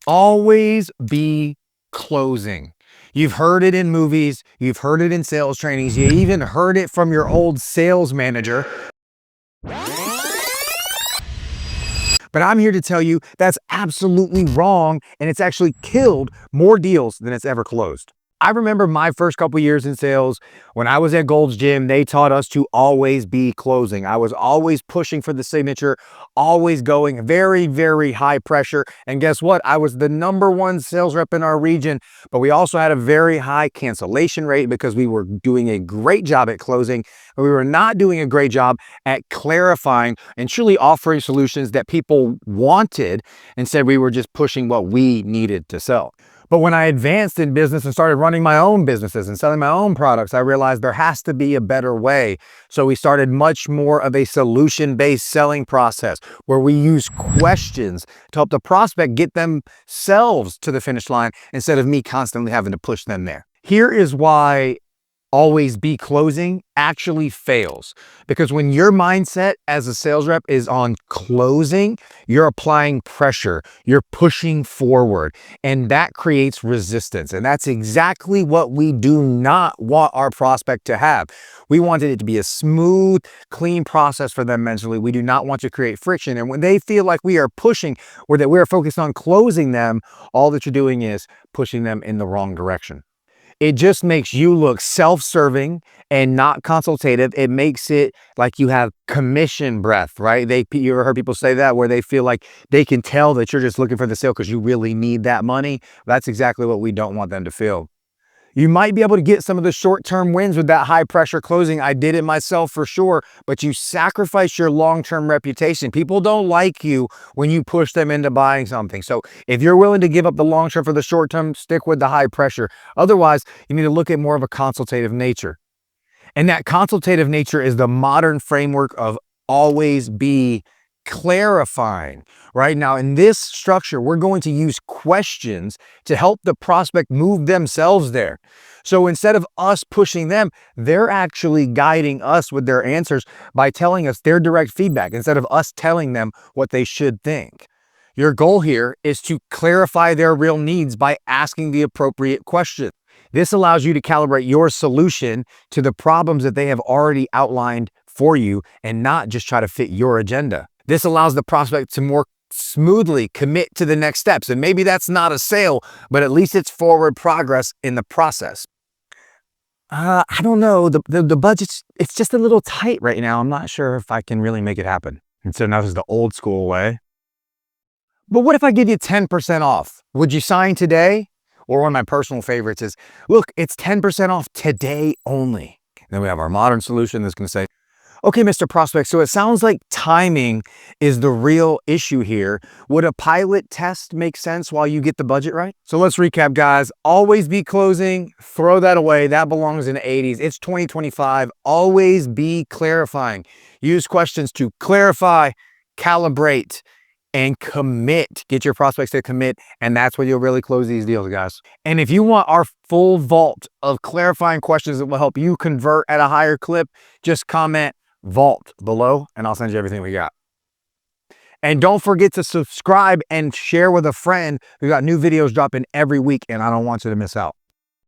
Always be closing. You've heard it in movies, you've heard it in sales trainings, you even heard it from your old sales manager. But I'm here to tell you that's absolutely wrong, and it's actually killed more deals than it's ever closed. I remember my first couple years in sales. When I was at Gold's Gym, they taught us to always be closing. I was always pushing for the signature, always going very, very high pressure. And guess what? I was the #1 sales rep in our region, but we also had a very high cancellation rate because we were doing a great job at closing, but we were not doing a great job at clarifying and truly offering solutions that people wanted. Instead, we were just pushing what we needed to sell. But when I advanced in business and started running my own businesses and selling my own products, I realized there has to be a better way. So we started much more of a solution-based selling process where we use questions to help the prospect get themselves to the finish line instead of me constantly having to push them there. Here is why always be closing actually fails. Because when your mindset as a sales rep is on closing, you're applying pressure, you're pushing forward, and that creates resistance. And that's exactly what we do not want our prospect to have. We wanted it to be a smooth, clean process for them mentally. We do not want to create friction. And when they feel like we are pushing or that we're focused on closing them, all that you're doing is pushing them in the wrong direction. It just makes you look self-serving and not consultative. It makes it like you have commission breath, right? You ever heard people say that, where they feel like they can tell that you're just looking for the sale because you really need that money? That's exactly what we don't want them to feel. You might be able to get some of the short-term wins with that high-pressure closing. I did it myself for sure, but you sacrifice your long-term reputation. People don't like you when you push them into buying something. So if you're willing to give up the long-term for the short-term, stick with the high pressure. Otherwise, you need to look at more of a consultative nature. And that consultative nature is the modern framework of always be clarifying. Right now, in this structure, we're going to use questions to help the prospect move themselves there. So instead of us pushing them, they're actually guiding us with their answers by telling us their direct feedback instead of us telling them what they should think. Your goal here is to clarify their real needs by asking the appropriate question. This allows you to calibrate your solution to the problems that they have already outlined for you and not just try to fit your agenda. This allows the prospect to more smoothly commit to the next steps. And maybe that's not a sale, but at least it's forward progress in the process. I don't know. The budget's, it's just a little tight right now. I'm not sure if I can really make it happen. And so now this is the old school way. But what if I give you 10% off? Would you sign today? Or one of my personal favorites is, look, it's 10% off today only. And then we have our modern solution that's going to say, okay, Mr. Prospect, so it sounds like timing is the real issue here. Would a pilot test make sense while you get the budget right? So let's recap, guys. Always be closing. Throw that away. That belongs in the 80s. It's 2025. Always be clarifying. Use questions to clarify, calibrate, and commit. Get your prospects to commit, and that's when you'll really close these deals, guys. And if you want our full vault of clarifying questions that will help you convert at a higher clip, just comment vault below and I'll send you everything we got. And don't forget to subscribe and share with a friend. We've got new videos dropping every week and I don't want you to miss out.